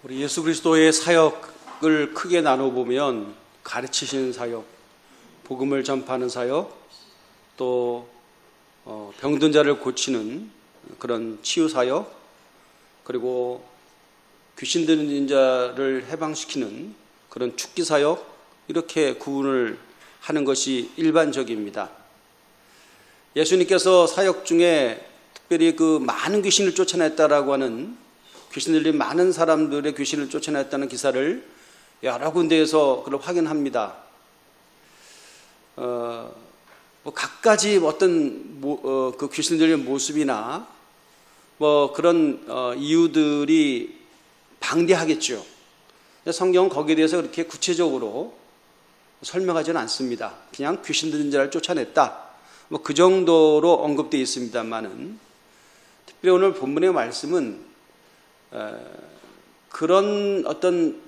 우리 예수 그리스도의 사역을 크게 나눠보면 가르치시는 사역, 복음을 전파하는 사역, 또 병든 자를 고치는 그런 치유 사역, 그리고 귀신 들린 자를 해방시키는 그런 축기 사역, 이렇게 구분을 하는 것이 일반적입니다. 예수님께서 사역 중에 특별히 그 많은 귀신을 쫓아냈다라고 하는, 귀신 들린 많은 사람들의 귀신을 쫓아냈다는 기사를 여러 군데에서 그걸 확인합니다. 각가지 어떤 그 귀신 들린 모습이나 그런 이유들이 방대하겠죠. 성경은 거기에 대해서 그렇게 구체적으로 설명하지는 않습니다. 그냥 귀신 들린 자를 쫓아냈다, 그 정도로 언급되어 있습니다만은, 특별히 오늘 본문의 말씀은 그런 어떤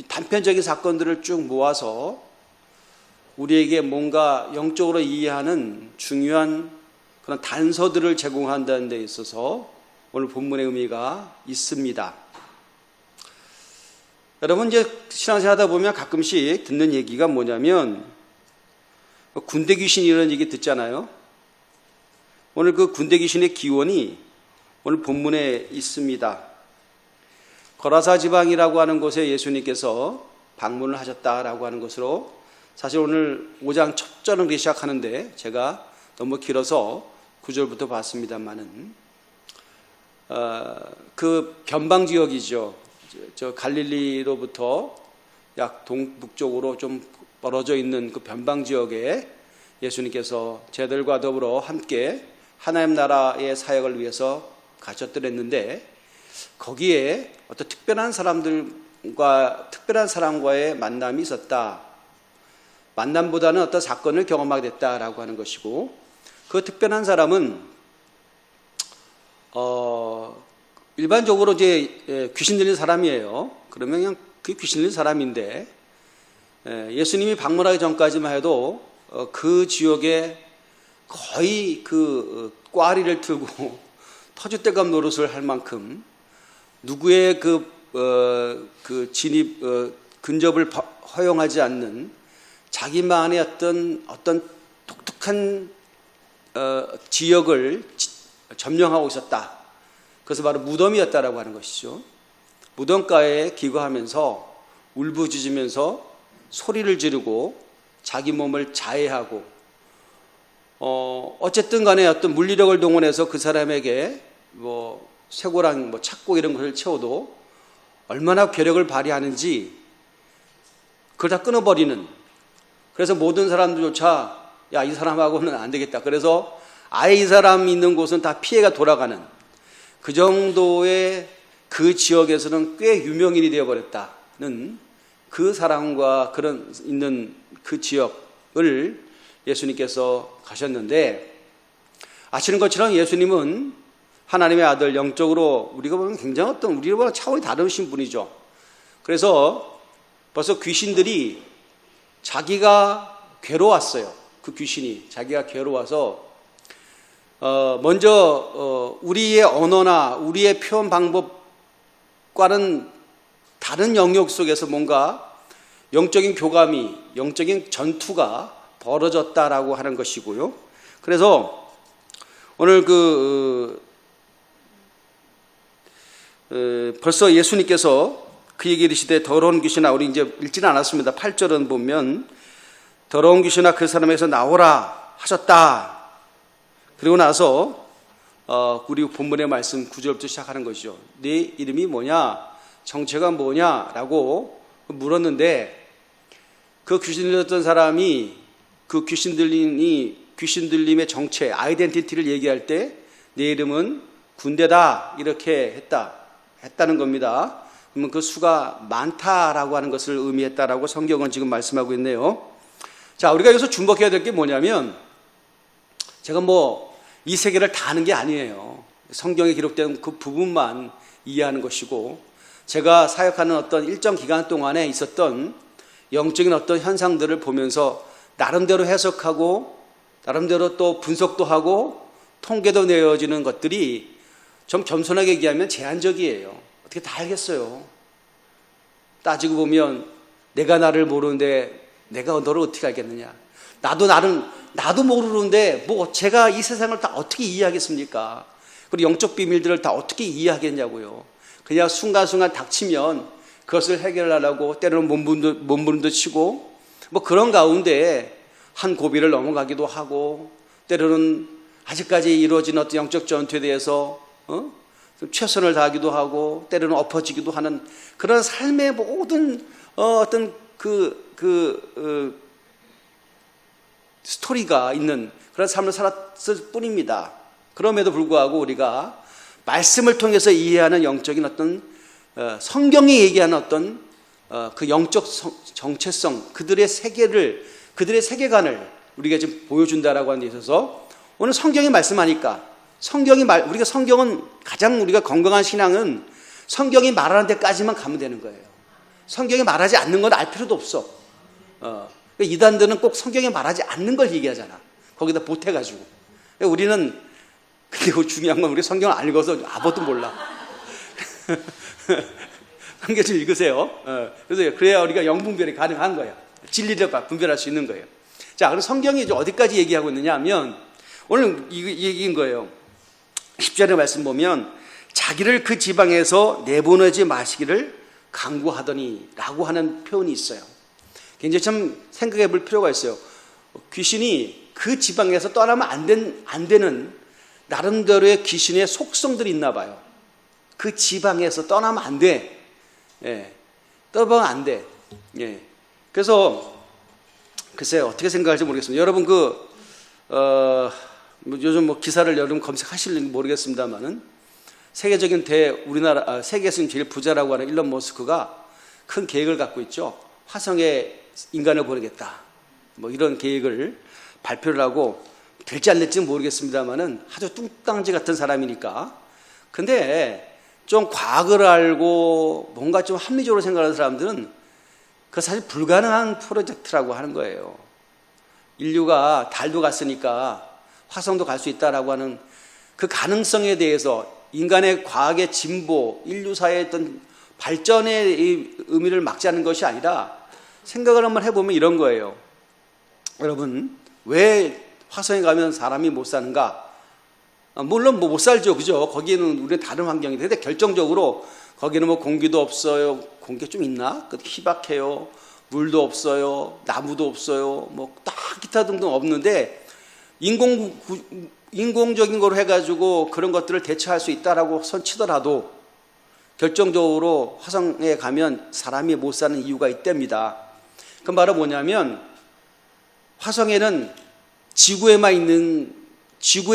단편적인 사건들을 쭉 모아서 우리에게 뭔가 영적으로 이해하는 중요한 그런 단서들을 제공한다는 데 있어서 오늘 본문의 의미가 있습니다. 여러분, 이제 신앙생활 하다 보면 가끔씩 듣는 얘기가 뭐냐면, 군대 귀신 이런 얘기 듣잖아요. 오늘 그 군대 귀신의 기원이 오늘 본문에 있습니다. 거라사 지방이라고 하는 곳에 예수님께서 방문을 하셨다라고 하는 것으로, 사실 오늘 5장 첫 절을 시작하는데 제가 너무 길어서 9절부터 봤습니다만은, 그 변방 지역이죠. 저 갈릴리로부터 약 동북쪽으로 좀 멀어져 있는 그 변방 지역에 예수님께서 제들과 더불어 함께 하나님 나라의 사역을 위해서 가셨더랬는데, 거기에 어떤 특별한 사람과의 만남이 있었다. 만남보다는 어떤 사건을 경험하게 됐다라고 하는 것이고, 그 특별한 사람은 일반적으로 이제 귀신 들린 사람이에요. 그러면 그냥 그 귀신 들린 사람인데, 예수님이 방문하기 전까지만 해도 그 지역에 거의 그 꽈리를 틀고 터줏대감 노릇을 할 만큼 누구의 그 진입 근접을 허용하지 않는 자기만의 어떤 독특한 지역을 점령하고 있었다. 그래서 바로 무덤이었다라고 하는 것이죠. 무덤가에 기거하면서 울부짖으면서 소리를 지르고 자기 몸을 자해하고, 어쨌든 간에 어떤 물리력을 동원해서 그 사람에게 쇠고랑 착고 이런 것을 채워도 얼마나 괴력을 발휘하는지 그걸 다 끊어버리는, 그래서 모든 사람들조차 야, 이 사람하고는 안 되겠다, 그래서 아예 이 사람 있는 곳은 다 피해가 돌아가는 그 정도의, 그 지역에서는 꽤 유명인이 되어버렸다는 그 사람과 그런 있는 그 지역을 예수님께서 가셨는데, 아시는 것처럼 예수님은 하나님의 아들, 영적으로 우리가 보면 굉장히 우리보다 차원이 다르신 분이죠. 그래서 벌써 귀신들이 자기가 괴로웠어요. 그 귀신이 자기가 괴로워서 먼저 우리의 언어나 우리의 표현 방법과는 다른 영역 속에서 뭔가 영적인 교감이, 영적인 전투가 벌어졌다라고 하는 것이고요. 그래서 오늘 벌써 예수님께서 그 얘기를 이르시되 더러운 귀신아, 우리 이제 읽지는 않았습니다. 8절은 보면 더러운 귀신아 그 사람에게서 나오라 하셨다. 그리고 나서 우리 본문의 말씀 9절부터 시작하는 것이죠. 네 이름이 뭐냐, 정체가 뭐냐라고 물었는데, 그 귀신 들렸던 사람이 그 귀신 들림의 정체, 아이덴티티를 얘기할 때 내 이름은 군대다 이렇게 했다는 겁니다. 그러면 그 수가 많다라고 하는 것을 의미했다라고 성경은 지금 말씀하고 있네요. 자, 우리가 여기서 주목해야 될 게 뭐냐면, 제가 이 세계를 다 아는 게 아니에요. 성경에 기록된 그 부분만 이해하는 것이고, 제가 사역하는 어떤 일정 기간 동안에 있었던 영적인 어떤 현상들을 보면서 나름대로 해석하고, 나름대로 또 분석도 하고 통계도 내어지는 것들이 좀 겸손하게 얘기하면 제한적이에요. 어떻게 다 알겠어요. 따지고 보면 내가 나를 모르는데 내가 너를 어떻게 알겠느냐. 나도 모르는데 뭐 제가 이 세상을 다 어떻게 이해하겠습니까? 그리고 영적 비밀들을 다 어떻게 이해하겠냐고요. 그냥 순간순간 닥치면 그것을 해결하려고 때로는 몸부림도 치고 뭐 그런 가운데 한 고비를 넘어가기도 하고 때로는 아직까지 이루어진 어떤 영적 전투에 대해서 최선을 다하기도 하고 때로는 엎어지기도 하는 그런 삶의 모든 어떤 스토리가 있는 그런 삶을 살았을 뿐입니다. 그럼에도 불구하고 우리가 말씀을 통해서 이해하는 영적인 어떤 성경이 얘기하는 어떤 그 영적 정체성, 그들의 세계관을 우리가 지금 보여준다라고 하는 데 있어서 오늘 성경이 말씀하니까 우리가 성경은 가장 우리가 건강한 신앙은 성경이 말하는 데까지만 가면 되는 거예요. 성경이 말하지 않는 건 알 필요도 없어. 이단들은 꼭 성경이 말하지 않는 걸 얘기하잖아. 거기다 보태가지고. 우리는 근데 그 중요한 건 우리 성경을 안 읽어서 아무것도 몰라. 성경 좀 읽으세요. 그래서 그래야 우리가 영분별이 가능한 거야. 진리를 분별할 수 있는 거예요. 자, 그럼 성경이 이제 어디까지 얘기하고 있느냐 하면 오늘 이 얘기인 거예요. 10절의 말씀 보면 자기를 그 지방에서 내보내지 마시기를 강구하더니 라고 하는 표현이 있어요. 굉장히 참 생각해 볼 필요가 있어요. 귀신이 그 지방에서 떠나면 안 되는 나름대로의 귀신의 속성들이 있나 봐요. 그 지방에서 떠나면 안 돼. 떠나면 안 돼. 그래서 글쎄요, 어떻게 생각할지 모르겠습니다. 여러분 요즘 뭐 기사를 여러분 검색하실는지 모르겠습니다만은 세계적인 우리나라 세계에서 제일 부자라고 하는 일론 머스크가 큰 계획을 갖고 있죠. 화성에 인간을 보내겠다. 뭐 이런 계획을 발표를 하고 될지 안 될지는 모르겠습니다만은 아주 뚱땅지 같은 사람이니까. 근데 좀 과학을 알고 뭔가 좀 합리적으로 생각하는 사람들은 그 사실 불가능한 프로젝트라고 하는 거예요. 인류가 달도 갔으니까 화성도 갈 수 있다라고 하는 그 가능성에 대해서 인간의 과학의 진보, 인류사의 어떤 발전의 의미를 막자는 것이 아니라 생각을 한번 해보면 이런 거예요. 여러분, 왜 화성에 가면 사람이 못 사는가? 물론 못 살죠, 그죠? 거기에는 우리는 다른 환경인데, 근데 결정적으로 거기는 뭐 공기도 없어요. 공기 좀 있나? 희박해요. 물도 없어요. 나무도 없어요. 뭐 딱 기타 등등 없는데 인공적인 거로 해가지고 그런 것들을 대처할 수 있다라고 선치더라도 결정적으로 화성에 가면 사람이 못 사는 이유가 있답니다. 그건 바로 뭐냐면 화성에는 지구에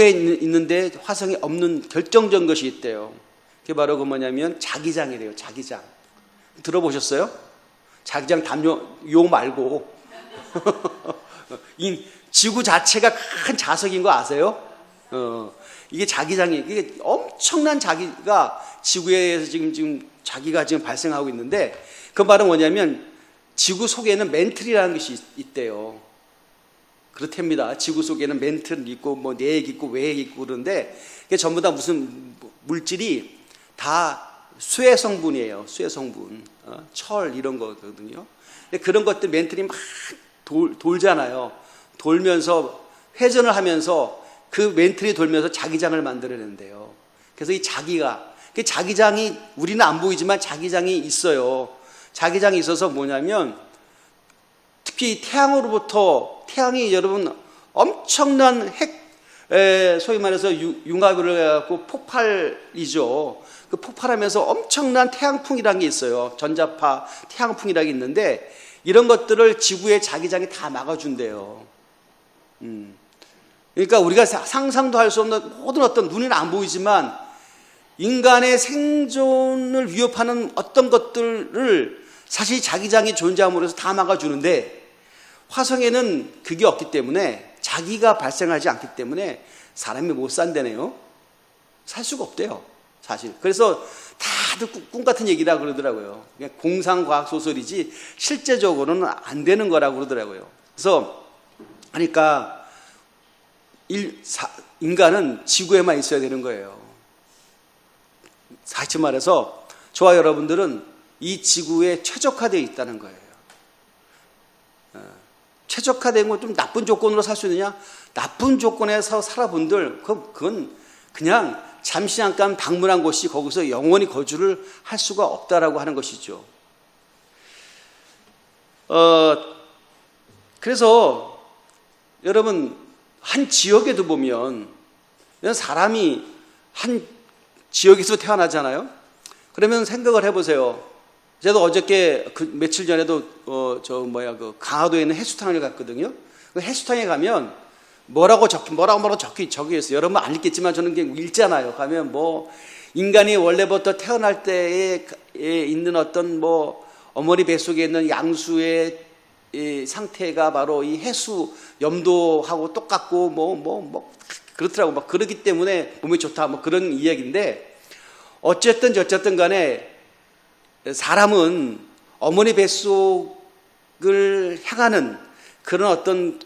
있는데 화성에 없는 결정적인 것이 있대요. 그게 바로 그 뭐냐면 자기장이래요. 자기장. 들어보셨어요? 자기장 담요 용 말고 지구 자체가 큰 자석인 거 아세요? 이게 이게 엄청난 자기가 지구에서 지금 자기가 지금 발생하고 있는데 그 말은 뭐냐면 지구 속에는 멘틀이라는 것이 있대요. 그렇답니다. 지구 속에는 멘틀이 있고 뭐 내액이 있고 외액이 있고 그런데 이게 전부 다 무슨 물질이 다 수혜 성분이에요. 수혜 성분, 철 이런 거거든요. 그런 것들 멘틀이 막 돌잖아요. 돌면서 회전을 하면서 그 멘틀이 돌면서 자기장을 만들어낸대요. 그래서 이 자기장이 우리는 안 보이지만 자기장이 있어요. 자기장이 있어서 뭐냐면 특히 태양이 여러분 엄청난 소위 말해서 융합을 해갖고 폭발이죠. 그 폭발하면서 엄청난 태양풍이라는 게 있어요. 전자파 태양풍이라는 게 있는데 이런 것들을 지구의 자기장이 다 막아준대요. 그러니까 우리가 상상도 할 수 없는 모든 어떤 눈에는 안 보이지만 인간의 생존을 위협하는 어떤 것들을 사실 자기장이 존재함으로 해서 다 막아주는데 화성에는 그게 없기 때문에 자기가 발생하지 않기 때문에 사람이 못 산다네요. 살 수가 없대요, 사실. 그래서 다들 꿈 같은 얘기라 그러더라고요. 그냥 공상과학 소설이지 실제적으로는 안 되는 거라고 그러더라고요. 그래서 그러니까 인간은 지구에만 있어야 되는 거예요. 다시 말해서 저와 여러분들은 이 지구에 최적화되어 있다는 거예요. 최적화된 건 좀 나쁜 조건으로 살 수 있느냐? 나쁜 조건에서 살아본들 그건 그냥 잠시 잠깐 방문한 곳이 거기서 영원히 거주를 할 수가 없다라고 하는 것이죠. 그래서 여러분 한 지역에도 보면 사람이 한 지역에서 태어나잖아요. 그러면 생각을 해보세요. 저도 어저께 며칠 전에도 강화도에 있는 해수탕을 갔거든요. 그 해수탕에 가면 뭐라고 적혀 있어요. 여러분 안 읽겠지만 저는 그냥 읽잖아요. 가면 인간이 원래부터 태어날 때에 있는 어떤 어머니 뱃속에 있는 양수의 이 상태가 바로 이 해수 염도하고 똑같고 그렇더라고. 그렇기 때문에 몸에 좋다. 그런 이야기인데 어쨌든 간에 사람은 어머니 뱃속을 향하는 그런 어떤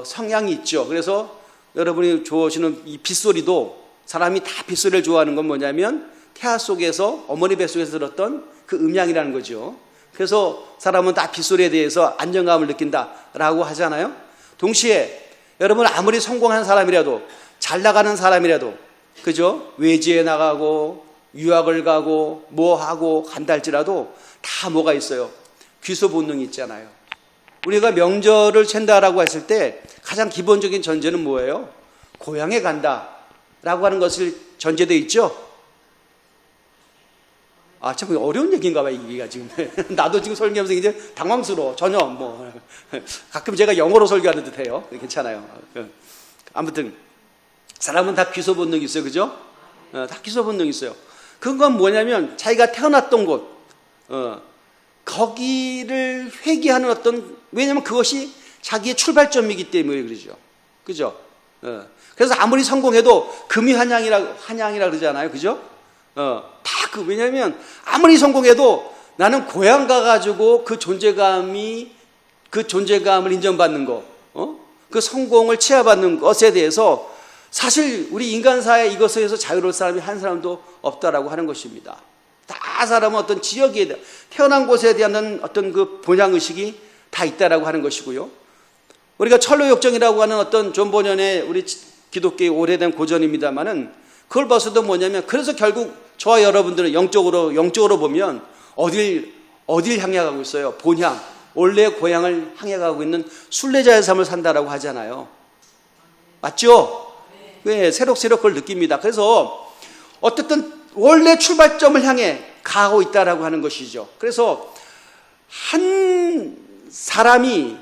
성향이 있죠. 그래서 여러분이 좋아하시는 이 빗소리도 사람이 다 빗소리를 좋아하는 건 뭐냐면 태아 속에서 어머니 뱃속에서 들었던 그 음향이라는 거죠. 그래서 사람은 다 빗소리에 대해서 안정감을 느낀다라고 하잖아요. 동시에 여러분 아무리 성공한 사람이라도 잘 나가는 사람이라도 그죠? 외지에 나가고 유학을 가고 하고 간다 할지라도 다 뭐가 있어요? 귀소 본능이 있잖아요. 우리가 명절을 챈다라고 했을 때 가장 기본적인 전제는 뭐예요? 고향에 간다라고 하는 것을 전제되어 있죠. 참 어려운 얘기인가 봐, 이게 지금. 나도 지금 설교하면서 이제 당황스러워. 전혀 가끔 제가 영어로 설교하는 듯 해요. 괜찮아요. 아무튼, 사람은 다 귀소 본능이 있어요. 그죠? 다 귀소 본능이 있어요. 그건 뭐냐면, 자기가 태어났던 곳, 거기를 회귀하는 왜냐면 그것이 자기의 출발점이기 때문에 그러죠. 그죠? 그래서 아무리 성공해도 금이환영이라 그러잖아요. 그죠? 왜냐면 아무리 성공해도 나는 고향 가가지고 그 존재감을 인정받는 거, 그 성공을 치하받는 것에 대해서 사실 우리 인간사회 이것에서 자유로울 사람이 한 사람도 없다라고 하는 것입니다. 다 사람은 어떤 지역에 태어난 곳에 대한 어떤 그 본향의식이 다 있다라고 하는 것이고요. 우리가 철로역정이라고 하는 어떤 존 보년의 우리 기독교의 오래된 고전입니다만은 그걸 봐서도 뭐냐면 그래서 결국 저와 여러분들은 영적으로 보면 어딜 향해 가고 있어요? 본향, 원래 고향을 향해 가고 있는 순례자의 삶을 산다라고 하잖아요. 맞죠? 네, 새록새록 그걸 느낍니다. 그래서 어쨌든 원래 출발점을 향해 가고 있다라고 하는 것이죠. 그래서 한 사람이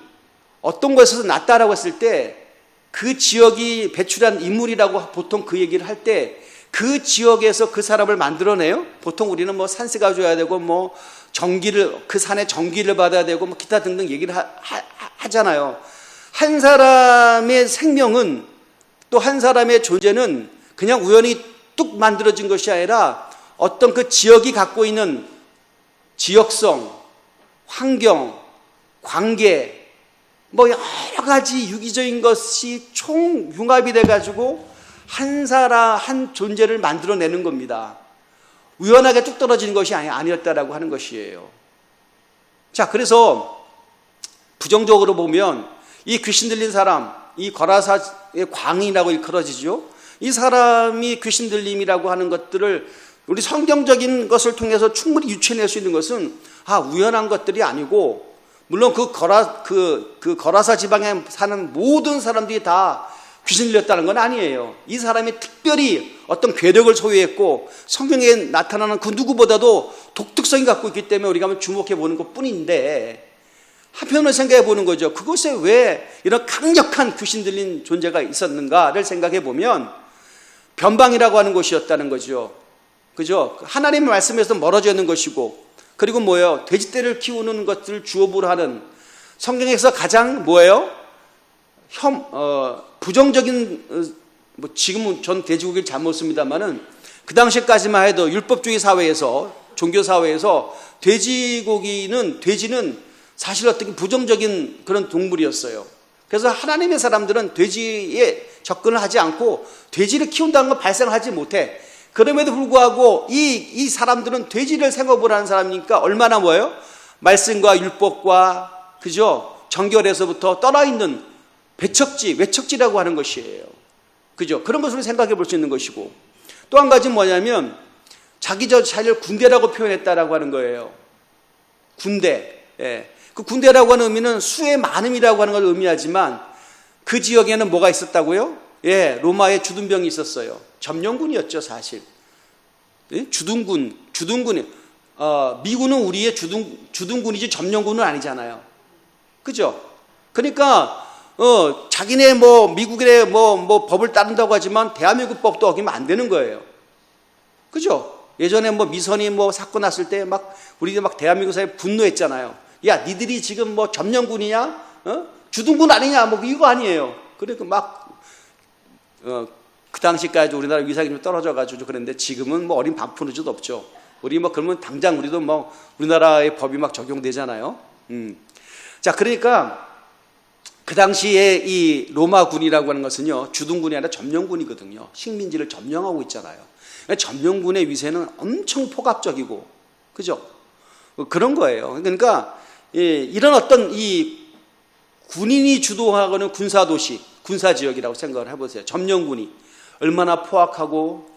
어떤 것에서 났다라고 했을 때 그 지역이 배출한 인물이라고 보통 그 얘기를 할 때 그 지역에서 그 사람을 만들어내요. 보통 우리는 산세가 줘야 되고 그 산에 전기를 받아야 되고 기타 등등 얘기를 하잖아요. 한 사람의 생명은 또 한 사람의 존재는 그냥 우연히 뚝 만들어진 것이 아니라 어떤 그 지역이 갖고 있는 지역성, 환경, 관계, 여러 가지 유기적인 것이 총융합이 돼가지고 한 존재를 만들어내는 겁니다. 우연하게 뚝 떨어지는 것이 아니었다라고 하는 것이에요. 자, 그래서 부정적으로 보면 이 귀신 들린 사람, 이 거라사의 광인이라고 일컬어지죠. 이 사람이 귀신 들림이라고 하는 것들을 우리 성경적인 것을 통해서 충분히 유추해낼 수 있는 것은 우연한 것들이 아니고 물론 그 거라사 지방에 사는 모든 사람들이 다 귀신 들렸다는 건 아니에요. 이 사람이 특별히 어떤 괴력을 소유했고 성경에 나타나는 그 누구보다도 독특성이 갖고 있기 때문에 우리가 한번 주목해 보는 것 뿐인데 한편으로 생각해 보는 거죠. 그곳에 왜 이런 강력한 귀신 들린 존재가 있었는가를 생각해 보면 변방이라고 하는 곳이었다는 거죠. 그죠? 하나님의 말씀에서 멀어져 있는 것이고 그리고 뭐예요? 돼지떼를 키우는 것들을 주업으로 하는 성경에서 가장 뭐예요? 부정적인 지금은 전 돼지고기를 잘 먹습니다만은 그 당시까지만 해도 율법주의 사회에서 종교 사회에서 돼지는 사실 어떻게 부정적인 그런 동물이었어요. 그래서 하나님의 사람들은 돼지에 접근을 하지 않고 돼지를 키운다는 걸 발생하지 못해. 그럼에도 불구하고 이 사람들은 돼지를 생업을 하는 사람이니까 얼마나 뭐예요? 말씀과 율법과 그죠? 정결에서부터 떠나 있는 외척지라고 하는 것이에요. 그죠? 그런 것으로 생각해 볼 수 있는 것이고, 또 한 가지는 뭐냐면 자기 자신을 군대라고 표현했다라고 하는 거예요. 군대. 예. 그 군대라고 하는 의미는 수의 많음이라고 하는 걸 의미하지만 그 지역에는 뭐가 있었다고요? 예, 로마의 주둔병이 있었어요. 점령군이었죠, 사실. 예? 주둔군이. 미군은 우리의 주둔군이지 점령군은 아니잖아요. 그죠? 그러니까 자기네 미국의 법을 따른다고 하지만 대한민국 법도 어기면 안 되는 거예요. 그죠? 예전에 미선이 사건 났을 때 우리가 대한민국 사회에 분노했잖아요. 야, 니들이 지금 점령군이냐? 주둔군 아니냐? 이거 아니에요. 그러니까 그 당시까지 우리나라 위상이 좀 떨어져가지고 그랬는데 지금은 어린 반푼우주도 없죠. 우리 그러면 당장 우리도 우리나라의 법이 적용되잖아요. 자, 그러니까 그 당시에 이 로마군이라고 하는 것은요, 주둔군이 아니라 점령군이거든요. 식민지를 점령하고 있잖아요. 점령군의 위세는 엄청 포갑적이고, 그죠? 그런 거예요. 그러니까 이런 어떤 이 군인이 주도하는 군사도시, 군사지역이라고 생각을 해보세요. 점령군이 얼마나 포악하고,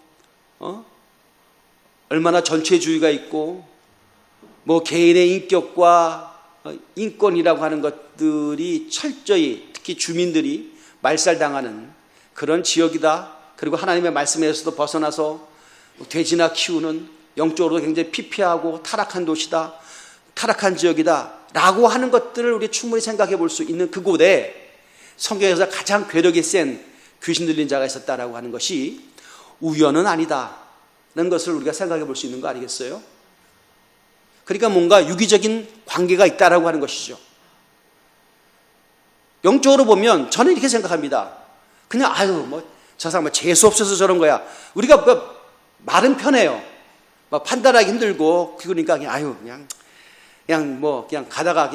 얼마나 전체주의가 있고, 개인의 인격과 인권이라고 하는 것들이 철저히, 특히 주민들이 말살당하는 그런 지역이다. 그리고 하나님의 말씀에서도 벗어나서 돼지나 키우는, 영적으로 굉장히 피폐하고 타락한 도시다, 타락한 지역이다 라고 하는 것들을 우리 충분히 생각해 볼 수 있는 그곳에 성경에서 가장 괴력이 센 귀신 들린 자가 있었다라고 하는 것이 우연은 아니다라는 것을 우리가 생각해 볼 수 있는 거 아니겠어요? 그러니까 뭔가 유기적인 관계가 있다라고 하는 것이죠. 영적으로 보면 저는 이렇게 생각합니다. 그냥 저 사람 재수 없어서 저런 거야. 우리가 말은 편해요. 판단하기 힘들고, 그러니까 그냥 가다가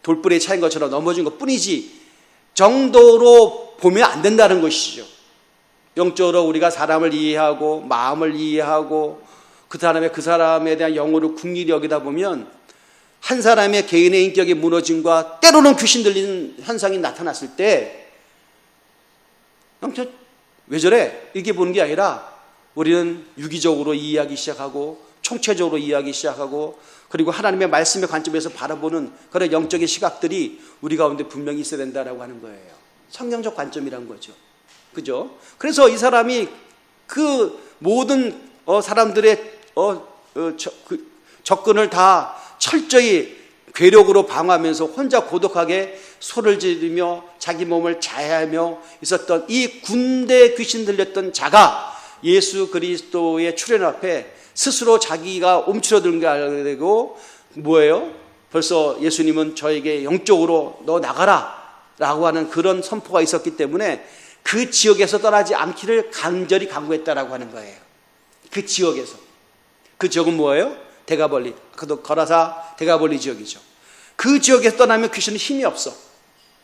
돌부리에 차인 것처럼 넘어진 것 뿐이지 정도로 보면 안 된다는 것이죠. 영적으로 우리가 사람을 이해하고 마음을 이해하고 그 사람에 대한 영혼을 긍휼히 여기다 보면 한 사람의 개인의 인격이 무너짐과 때로는 귀신 들리는 현상이 나타났을 때 왜 저래? 이렇게 보는 게 아니라 우리는 유기적으로 이해하기 시작하고 총체적으로 이해하기 시작하고 그리고 하나님의 말씀의 관점에서 바라보는 그런 영적인 시각들이 우리 가운데 분명히 있어야 된다라고 하는 거예요. 성경적 관점이란 거죠. 그죠? 그래서 이 사람이 그 모든 사람들의 접근을 다 철저히 괴력으로 방어하면서 혼자 고독하게 소를 지르며 자기 몸을 자해하며 있었던 이 군대 귀신 들렸던 자가 예수 그리스도의 출현 앞에 스스로 자기가 움츠러드는 게 알고 뭐예요? 벌써 예수님은 저에게 영적으로 너 나가라 라고 하는 그런 선포가 있었기 때문에 그 지역에서 떠나지 않기를 간절히 강구했다라고 하는 거예요. 그 지역에서. 그 지역은 뭐예요? 대가벌리. 그도 거라사 대가벌리 지역이죠. 그 지역에서 떠나면 귀신은 힘이 없어.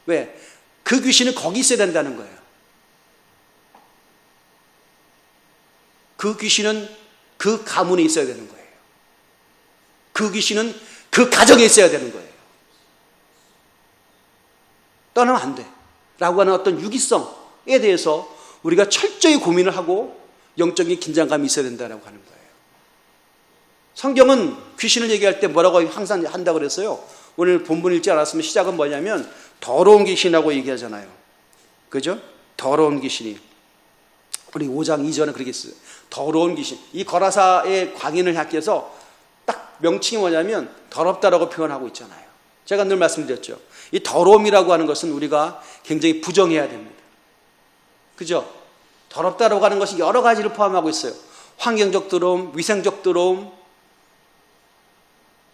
왜? 그 귀신은 거기 있어야 된다는 거예요. 그 귀신은 그 가문에 있어야 되는 거예요. 그 귀신은 그 가정에 있어야 되는 거예요. 떠나면 안 돼. 라고 하는 어떤 유기성에 대해서 우리가 철저히 고민을 하고 영적인 긴장감이 있어야 된다고 하는 거예요. 성경은 귀신을 얘기할 때 뭐라고 항상 한다고 그랬어요? 오늘 본문 읽지 않았으면 시작은 뭐냐면 더러운 귀신이라고 얘기하잖아요. 그죠? 더러운 귀신이. 우리 5장 2절에 그렇게 했어요. 더러운 귀신. 이 거라사의 광인을 향해서 딱 명칭이 뭐냐면 더럽다라고 표현하고 있잖아요. 제가 늘 말씀드렸죠. 이 더러움이라고 하는 것은 우리가 굉장히 부정해야 됩니다. 그죠? 더럽다라고 하는 것이 여러 가지를 포함하고 있어요. 환경적 더러움, 위생적 더러움,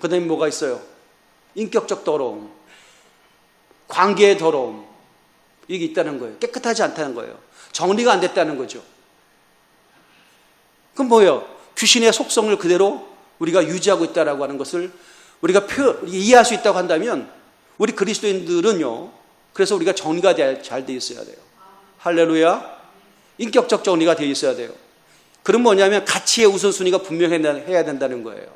그 다음에 뭐가 있어요? 인격적 더러움, 관계의 더러움, 이게 있다는 거예요. 깨끗하지 않다는 거예요. 정리가 안 됐다는 거죠. 그럼 뭐예요? 귀신의 속성을 그대로 우리가 유지하고 있다라고 하는 것을 우리가 이해할 수 있다고 한다면 우리 그리스도인들은요, 그래서 우리가 정리가 잘 돼 있어야 돼요. 할렐루야. 인격적 정리가 되어 있어야 돼요. 그럼 뭐냐면 가치의 우선순위가 분명해야 된다는 거예요.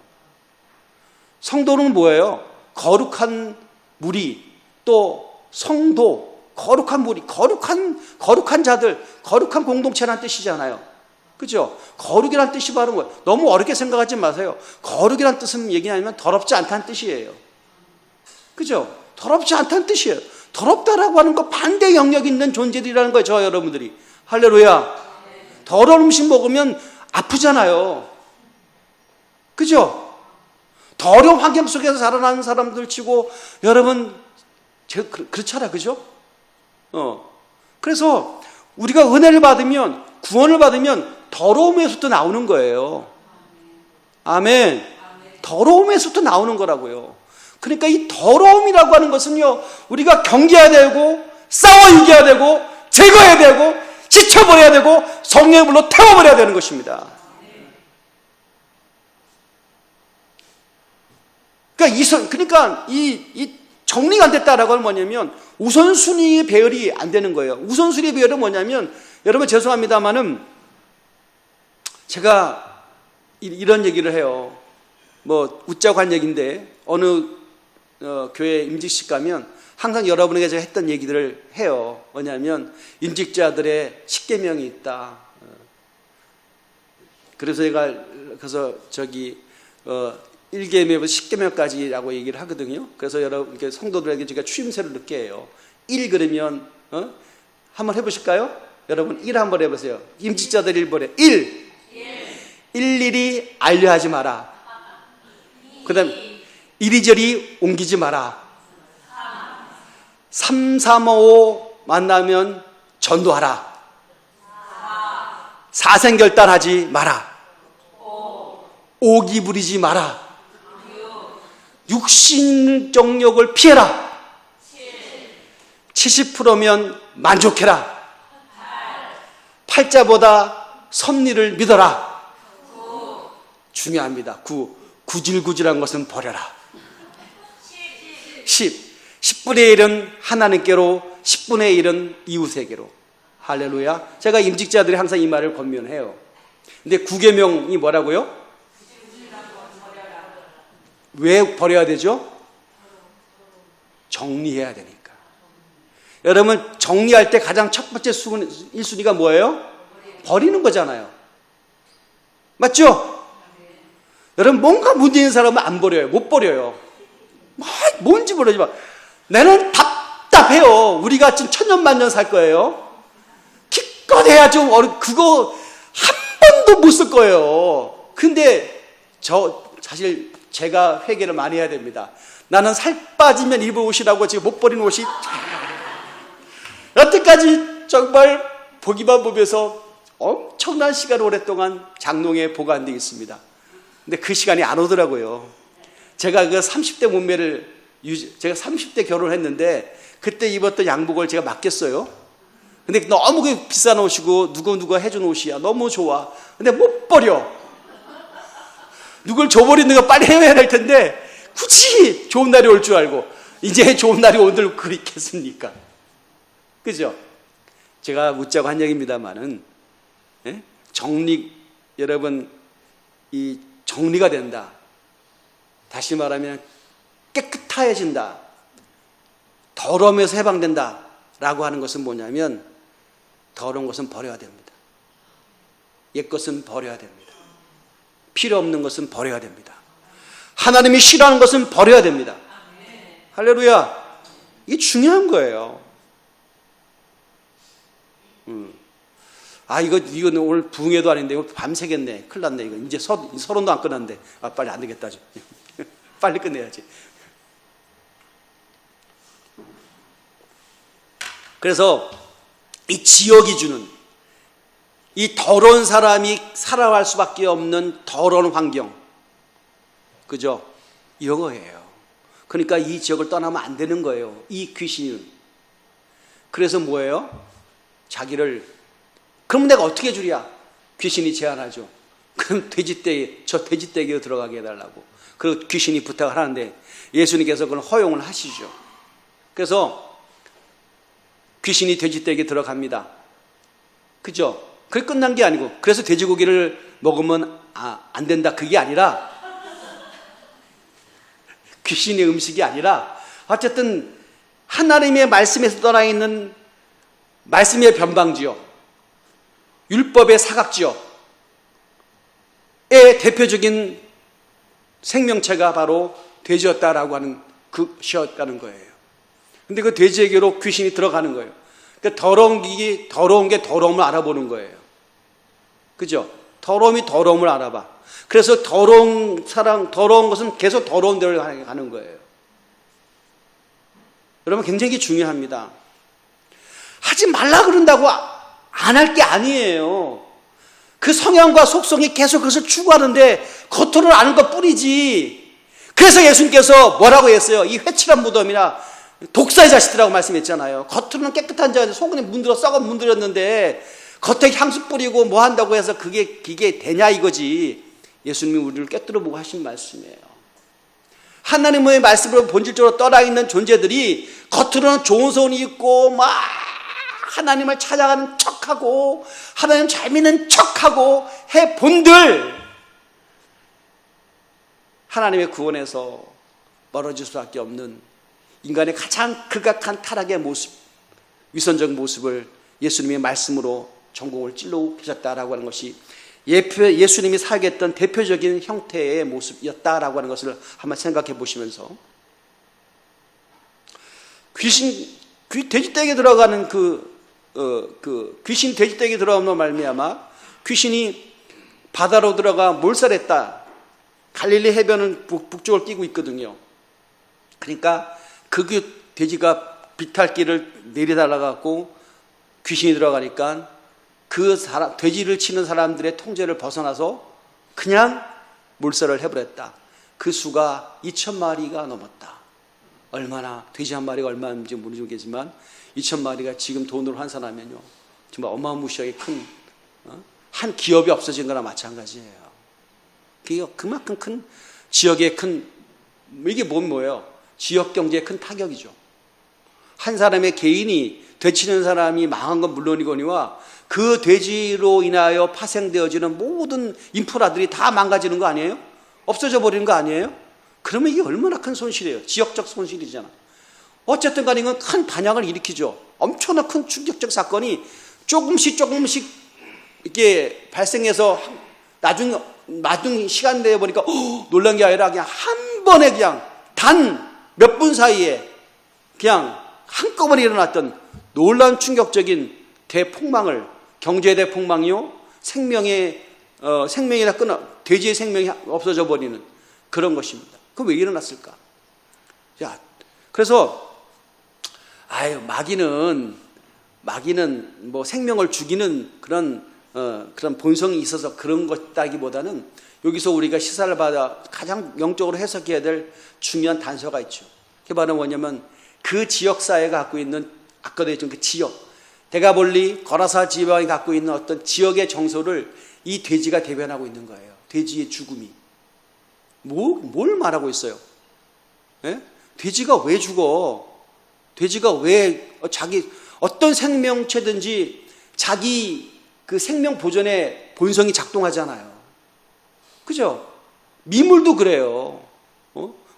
성도는 뭐예요? 거룩한 무리, 또 성도, 거룩한 무리, 거룩한 자들, 거룩한 공동체라는 뜻이잖아요. 그죠? 거룩이란 뜻이 바로 뭐예요? 너무 어렵게 생각하지 마세요. 거룩이란 뜻은 얘기하면 더럽지 않다는 뜻이에요. 그죠? 더럽지 않다는 뜻이에요. 더럽다라고 하는 거 반대 영역 있는 존재들이라는 거예요. 저 여러분들이. 할렐루야. 더러운 음식 먹으면 아프잖아요. 그죠? 더러운 환경 속에서 자라나는 사람들 치고 여러분 그렇잖아. 그죠? 그래서 우리가 은혜를 받으면, 구원을 받으면 더러움에서부터 나오는 거예요. 아멘. 더러움에서부터 나오는 거라고요. 그러니까 이 더러움이라고 하는 것은요, 우리가 경계해야 되고, 싸워 이겨야 되고, 제거해야 되고, 씻어버려야 되고, 성령의 불로 태워버려야 되는 것입니다. 그러니까 이 정리가 안 됐다라고 하는 뭐냐면, 우선순위의 배열이 안 되는 거예요. 우선순위의 배열은 뭐냐면, 여러분 죄송합니다만은, 제가 이런 얘기를 해요. 뭐, 웃자고 한 얘기인데, 어느 교회 임직식 가면 항상 여러분에게 제가 했던 얘기들을 해요. 뭐냐면 임직자들의 십계명이 있다. 그래서 제가 저기 1계명부터 10계명까지라고 얘기를 하거든요. 그래서 여러분 성도들에게 제가 추임새를 넣게 해요. 1 그러면 한번 해보실까요? 여러분 1 한번 해보세요. 임직자들 1번에 1 일일이 알려하지 마라. 그 다음 이리저리 옮기지 마라. 3, 3, 5 만나면 전도하라. 사생결단하지 마라. 오기 부리지 마라. 육신 정욕을 피해라. 70%면 만족해라. 8자보다 섭리를 믿어라. 중요합니다. 9. 구질구질한 것은 버려라. 10. 10분의 1은 하나님께로, 10분의 1은 이웃에게로. 할렐루야. 제가 임직자들이 항상 이 말을 권면해요. 근데 9계명이 뭐라고요? 왜 버려야 되죠? 정리해야 되니까. 여러분 정리할 때 가장 첫 번째 1순위가 뭐예요? 버리는 거잖아요. 맞죠? 여러분 뭔가 문제 있는 사람은 안 버려요. 못 버려요. 뭔지 모르지만 나는 답답해요. 우리가 지금 천년만년 살 거예요. 기껏 해야죠. 그거 한 번도 못 쓸 거예요. 근데 사실 제가 회개를 많이 해야 됩니다. 나는 살 빠지면 입을 옷이라고 지금 못 버리는 옷이 여태까지 정말 보기만 보면서 엄청난 시간을 오랫동안 장롱에 보관되어 있습니다. 근데 그 시간이 안 오더라고요. 제가 그 30대 몸매를 제가 30대 결혼을 했는데 그때 입었던 양복을 제가 맡겼어요. 근데 너무 비싼 옷이고 누가 해준 옷이야. 너무 좋아. 근데 못 버려. 누굴 줘버리는 거 빨리 해야 될 텐데 굳이 좋은 날이 올 줄 알고 이제 좋은 날이 오늘 그렇겠습니까? 그죠? 제가 묻자고 한 얘기입니다만은 여러분 이 정리가 된다. 다시 말하면 깨끗해진다. 더러움에서 해방된다. 라고 하는 것은 뭐냐면 더러운 것은 버려야 됩니다. 옛 것은 버려야 됩니다. 필요 없는 것은 버려야 됩니다. 하나님이 싫어하는 것은 버려야 됩니다. 할렐루야. 이게 중요한 거예요. 이거 오늘 부흥회도 아닌데 이거 밤새겠네. 큰일 났네. 이거 이제 서론도 안 끝났는데 빨리 안 되겠다. 빨리 끝내야지. 그래서 이 지역이 주는 이 더러운 사람이 살아갈 수밖에 없는 더러운 환경, 그죠? 이거예요. 그러니까 이 지역을 떠나면 안 되는 거예요. 이 귀신은. 그래서 뭐예요? 그럼 내가 어떻게 해주랴? 귀신이 제안하죠. 그럼 저 돼지떼기로 들어가게 해달라고. 그리고 귀신이 부탁을 하는데 예수님께서 그걸 허용을 하시죠. 그래서 귀신이 돼지떼기에 들어갑니다. 그죠? 그게 끝난 게 아니고, 그래서 돼지고기를 먹으면 안 된다, 그게 아니라, 귀신의 음식이 아니라, 어쨌든 하나님의 말씀에서 떠나 있는 말씀의 변방지역, 율법의 사각지역의 대표적인 생명체가 바로 돼지였다라고 하는 그것이었다는 거예요. 근데 그 돼지에게로 귀신이 들어가는 거예요. 그러니까 더러운 게 더러움을 알아보는 거예요. 그죠? 더러움이 더러움을 알아봐. 그래서 더러운 것은 계속 더러운 데로 가는 거예요. 여러분, 굉장히 중요합니다. 하지 말라 그런다고 안 할 게 아니에요. 그 성향과 속성이 계속 그것을 추구하는데 겉으로는 아는 것 뿐이지. 그래서 예수님께서 뭐라고 했어요? 이 회칠한 무덤이나 독사의 자식들이라고 말씀했잖아요. 겉으로는 깨끗한 자인데 속은 썩어 문드렸는데 겉에 향수 뿌리고 뭐 한다고 해서 그게 되냐 이거지. 예수님이 우리를 꿰뚫어보고 하신 말씀이에요. 하나님의 말씀으로 본질적으로 떠나 있는 존재들이 겉으로는 좋은 소원이 있고 막 하나님을 찾아가는 척하고 하나님 잘 믿는 척하고 해본들 하나님의 구원에서 멀어질 수밖에 없는 인간의 가장 극악한 타락의 모습, 위선적 모습을 예수님의 말씀으로 전공을 찔러 계셨다라고 하는 것이 예수님이 살겠던 대표적인 형태의 모습이었다라고 하는 것을 한번 생각해 보시면서, 돼지떼기에 들어가는 귀신 돼지떼기에 들어가는 말미암아 귀신이 바다로 들어가 몰살했다. 갈릴리 해변은 북쪽을 끼고 있거든요. 그러니까 그 돼지가 비탈길을 내리달아갖고 귀신이 들어가니까 돼지를 치는 사람들의 통제를 벗어나서 그냥 몰살을 해버렸다. 그 수가 2,000마리가 넘었다. 얼마나, 돼지 한 마리가 얼마인지 모르겠지만 2,000마리가 지금 돈으로 환산하면요, 정말 어마무시하게 큰, 한 기업이 없어진 거나 마찬가지예요. 그만큼 큰 지역의 이게 뭐예요? 지역 경제에 큰 타격이죠. 한 사람의 개인이 되치는 사람이 망한 건 물론이거니와 그 돼지로 인하여 파생되어지는 모든 인프라들이 다 망가지는 거 아니에요? 없어져 버리는 거 아니에요? 그러면 이게 얼마나 큰 손실이에요. 지역적 손실이잖아. 어쨌든 간에 이건 큰 반향을 일으키죠. 엄청난 큰 충격적 사건이 조금씩 이렇게 발생해서 나중 시간 내에 보니까 놀란 게 아니라 그냥 한 번에 그냥 단 몇 분 사이에 그냥 한꺼번에 일어났던 놀라운 충격적인 대폭망을, 경제 대폭망이요, 생명이나 돼지의 생명이 없어져 버리는 그런 것입니다. 그럼 왜 일어났을까? 자, 그래서 마귀는 뭐 생명을 죽이는 그런 본성이 있어서 그런 것이라기보다는 여기서 우리가 시사를 받아 가장 영적으로 해석해야 될 중요한 단서가 있죠. 그게 바로 뭐냐면 그 지역사회가 갖고 있는, 아까도 했던 그 지역, 데가볼리, 거라사 지방이 갖고 있는 어떤 지역의 정서를 이 돼지가 대변하고 있는 거예요. 돼지의 죽음이. 뭘 말하고 있어요? 예? 돼지가 왜 죽어? 돼지가 왜 어떤 생명체든지 자기 그 생명 보존의 본성이 작동하잖아요. 그죠? 미물도 그래요.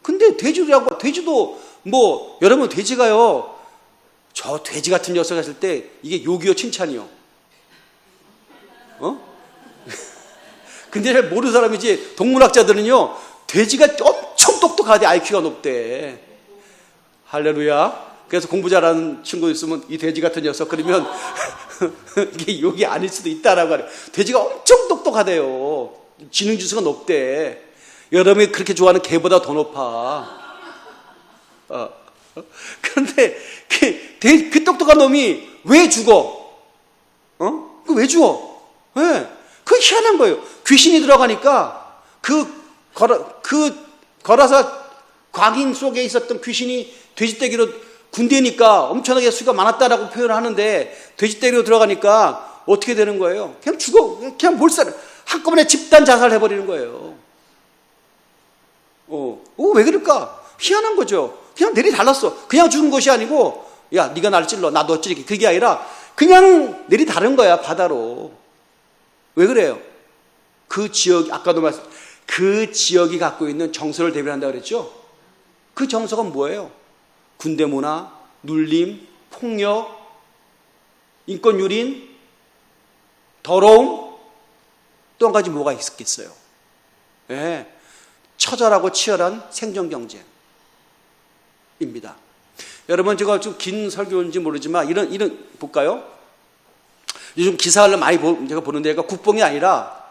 근데 돼지도 뭐 여러분, 돼지가요, 저 돼지 같은 녀석 했을 때 이게 욕이요 칭찬이요? 근데 잘 모르는 사람이지, 동물학자들은요 돼지가 엄청 똑똑하대, IQ가 높대. 할렐루야. 그래서 공부 잘하는 친구 있으면 이 돼지 같은 녀석 그러면 이게 욕이 아닐 수도 있다라고 하래. 돼지가 엄청 똑똑하대요. 지능지수가 높대. 여러분이 그렇게 좋아하는 개보다 더 높아. 그런데 그 똑똑한 놈이 왜 죽어? 그 왜 죽어? 네. 그게 희한한 거예요. 귀신이 들어가니까 그 거라사 광인 속에 있었던 귀신이 돼지떼기로, 군대니까 엄청나게 수가 많았다라고 표현을 하는데 돼지떼기로 들어가니까 어떻게 되는 거예요? 그냥 죽어. 그냥 한꺼번에 집단 자살해버리는 거예요. 왜 그럴까? 희한한 거죠. 그냥 내리달랐어. 그냥 죽은 것이 아니고, 야, 네가 나를 찔러, 나 너 찌르게, 그게 아니라 그냥 내리다른 거야, 바다로. 왜 그래요? 그 지역, 아까도 말씀, 그 지역이 갖고 있는 정서를 대변한다고 그랬죠? 그 정서가 뭐예요? 군대 문화, 눌림, 폭력, 인권 유린, 더러움, 또 한 가지 뭐가 있겠어요? 예, 처절하고 치열한 생존 경쟁입니다. 여러분, 제가 좀 긴 설교인지 모르지만 이런 볼까요? 요즘 기사를 많이 제가 보는데, 국뽕이 아니라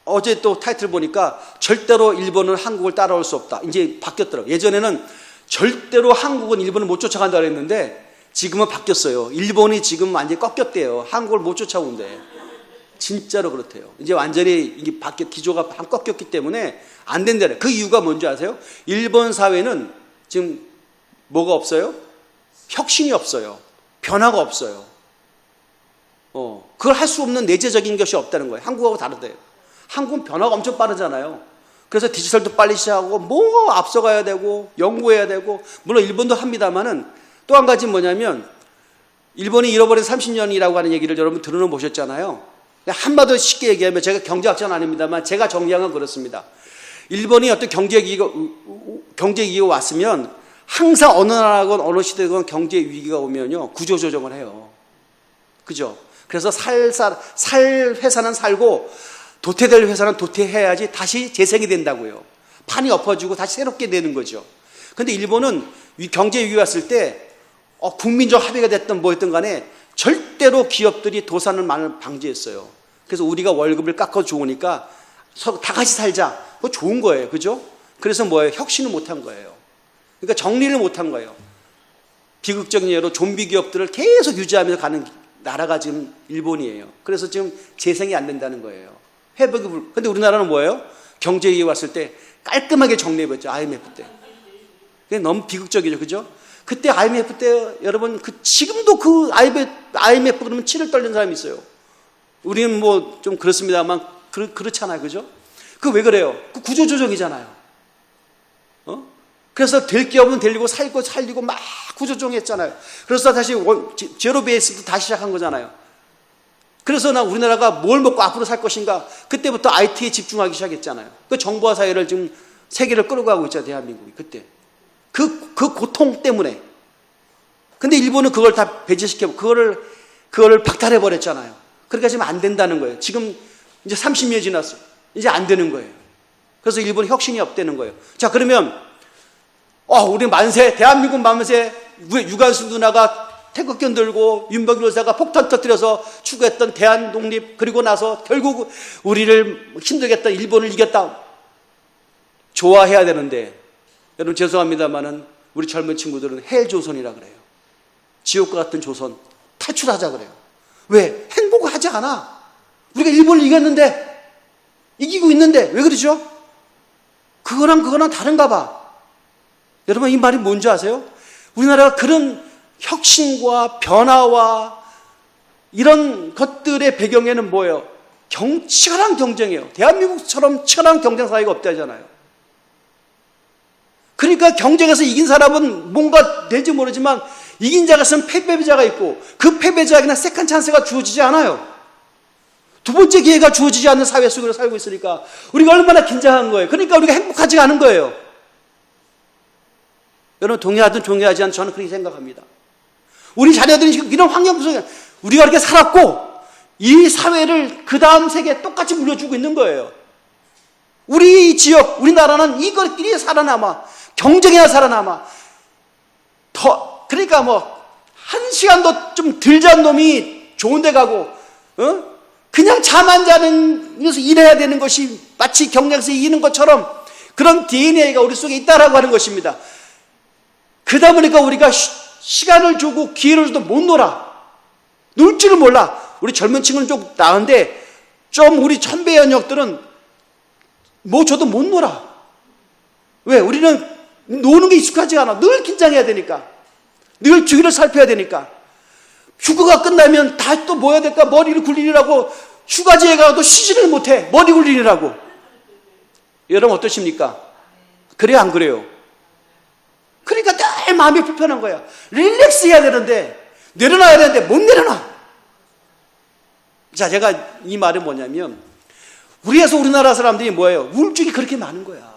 어제 또 타이틀 보니까 절대로 일본은 한국을 따라올 수 없다. 이제 바뀌었더라고요. 예전에는 절대로 한국은 일본을 못 쫓아간다고 했는데 지금은 바뀌었어요. 일본이 지금 완전히 꺾였대요. 한국을 못 쫓아온대. 진짜로 그렇대요. 이제 완전히 이게 기조가 꺾였기 때문에 안 된다는. 그 이유가 뭔지 아세요? 일본 사회는 지금 뭐가 없어요? 혁신이 없어요. 변화가 없어요. 그걸 할 수 없는 내재적인 것이 없다는 거예요. 한국하고 다르대요. 한국은 변화가 엄청 빠르잖아요. 그래서 디지털도 빨리 시작하고 뭐 앞서가야 되고 연구해야 되고, 물론 일본도 합니다만은 또 한 가지 뭐냐면, 일본이 잃어버린 30년이라고 하는 얘기를 여러분 들어는 보셨잖아요. 한마디로 쉽게 얘기하면, 제가 경제학자는 아닙니다만 제가 정리한 건 그렇습니다. 일본이 어떤 경제위기가 왔으면 항상 어느 나라건 어느 시대건 경제위기가 오면요 구조조정을 해요. 그죠? 그래서 살 회사는 살고 도태될 회사는 도태해야지 다시 재생이 된다고요. 판이 엎어지고 다시 새롭게 되는 거죠. 그런데 일본은 경제위기 왔을 때 국민적 합의가 됐든 뭐였든 간에 절대로 기업들이 도산을 방지했어요. 그래서 우리가 월급을 깎아 좋으니까 서로 다 같이 살자. 그거 좋은 거예요. 그죠? 그래서 뭐예요? 혁신을 못한 거예요. 그러니까 정리를 못한 거예요. 비극적인 예로 좀비 기업들을 계속 유지하면서 가는 나라가 지금 일본이에요. 그래서 지금 재생이 안 된다는 거예요. 회복이 근데 우리나라는 뭐예요? 경제위기 왔을 때 깔끔하게 정리해봤죠. IMF 때. 그게 너무 비극적이죠. 그죠? 그때 IMF 때 여러분, 지금도 그 IMF 그러면 치를 떨리는 사람이 있어요. 우리는 뭐 좀 그렇습니다만 그렇잖아요. 그죠? 그 왜 그래요? 그 구조조정이잖아요. 그래서 될 기업은 되리고 살리고 막 구조조정했잖아요. 그래서 다시 제로 베이스부터 다시 시작한 거잖아요. 그래서 우리나라가 뭘 먹고 앞으로 살 것인가, 그때부터 IT에 집중하기 시작했잖아요. 그 정보화 사회를 지금 세계를 끌고 가고 있잖아요. 대한민국이 그때 그 고통 때문에. 근데 일본은 그걸 다 배제시켜 그거를 박탈해 버렸잖아요. 그러니까 지금 안 된다는 거예요. 지금 이제 30년 지났어요. 이제 안 되는 거예요. 그래서 일본 혁신이 없다는 거예요. 자, 그러면 우리 만세, 대한민국 만세, 유관순 누나가 태극기 들고 윤석열 여사가 폭탄 터뜨려서 추구했던 대한 독립, 그리고 나서 결국 우리를 힘들게 했던 일본을 이겼다. 좋아해야 되는데, 여러분 죄송합니다만은 우리 젊은 친구들은 헬조선이라 그래요. 지옥과 같은 조선 탈출하자 그래요. 왜? 행복하지 않아. 우리가 일본을 이겼는데, 이기고 있는데 왜 그러죠? 그거랑 다른가 봐. 여러분, 이 말이 뭔지 아세요? 우리나라가 그런 혁신과 변화와 이런 것들의 배경에는 뭐예요? 치열한 경쟁이에요. 대한민국처럼 치열한 경쟁 사회가 없다잖아요. 그러니까 경쟁에서 이긴 사람은 뭔가 될지 모르지만 이긴 자가 있으면 패배자가 있고, 그 패배자에게는 세컨 찬스가 주어지지 않아요. 두 번째 기회가 주어지지 않는 사회 속으로 살고 있으니까 우리가 얼마나 긴장한 거예요. 그러니까 우리가 행복하지 않은 거예요. 여러분, 동의하든 동의하지 않든 저는 그렇게 생각합니다. 우리 자녀들이 이런 환경 속에 우리가 이렇게 살았고 이 사회를 그 다음 세계에 똑같이 물려주고 있는 거예요. 우리 지역, 우리나라는 이것끼리 살아남아, 경쟁이나 살아남아. 그러니까 한 시간도 좀 덜 잔 놈이 좋은 데 가고, 그냥 잠 안 자는 것을 일해야 되는 것이 마치 경쟁에서 이기는 것처럼 그런 DNA가 우리 속에 있다라고 하는 것입니다. 그러다 보니까 우리가 시간을 주고 기회를 줘도 못 놀아. 놀 줄을 몰라. 우리 젊은 친구는 좀 나은데 좀 우리 천배 연역들은 뭐 줘도 못 놀아. 왜? 우리는 노는 게 익숙하지 않아. 늘 긴장해야 되니까. 늘 주위를 살펴야 되니까. 휴가가 끝나면 다 또 뭐 해야 될까? 머리를 굴리느라고 휴가지에 가도 쉬지를 못해. 머리 굴리느라고. 여러분 어떠십니까? 그래요, 안 그래요? 그러니까 늘 마음이 불편한 거야. 릴렉스 해야 되는데, 내려놔야 되는데 못 내려놔. 자, 제가 이 말은 뭐냐면 우리나라 사람들이 뭐예요? 우울증이 그렇게 많은 거야.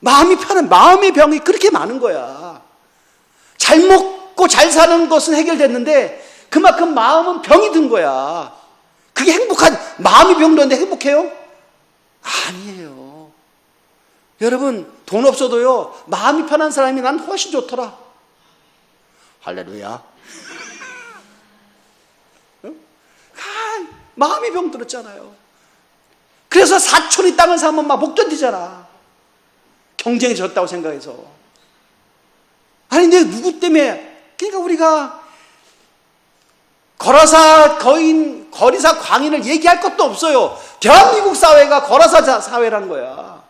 마음이 편한, 마음의 병이 그렇게 많은 거야. 잘 먹고 잘 사는 것은 해결됐는데 그만큼 마음은 병이 든 거야. 그게 마음이 병들었는데 행복해요? 아니에요. 여러분, 돈 없어도요, 마음이 편한 사람이 난 훨씬 좋더라. 할렐루야. 마음이 병들었잖아요. 그래서 사촌이 땅을 사면 막 못 견디잖아. 경쟁이 졌다고 생각해서. 아니, 근데 누구 때문에? 그러니까 우리가 거리사 광인을 얘기할 것도 없어요. 대한민국 사회가 거라사 사회라는 거야.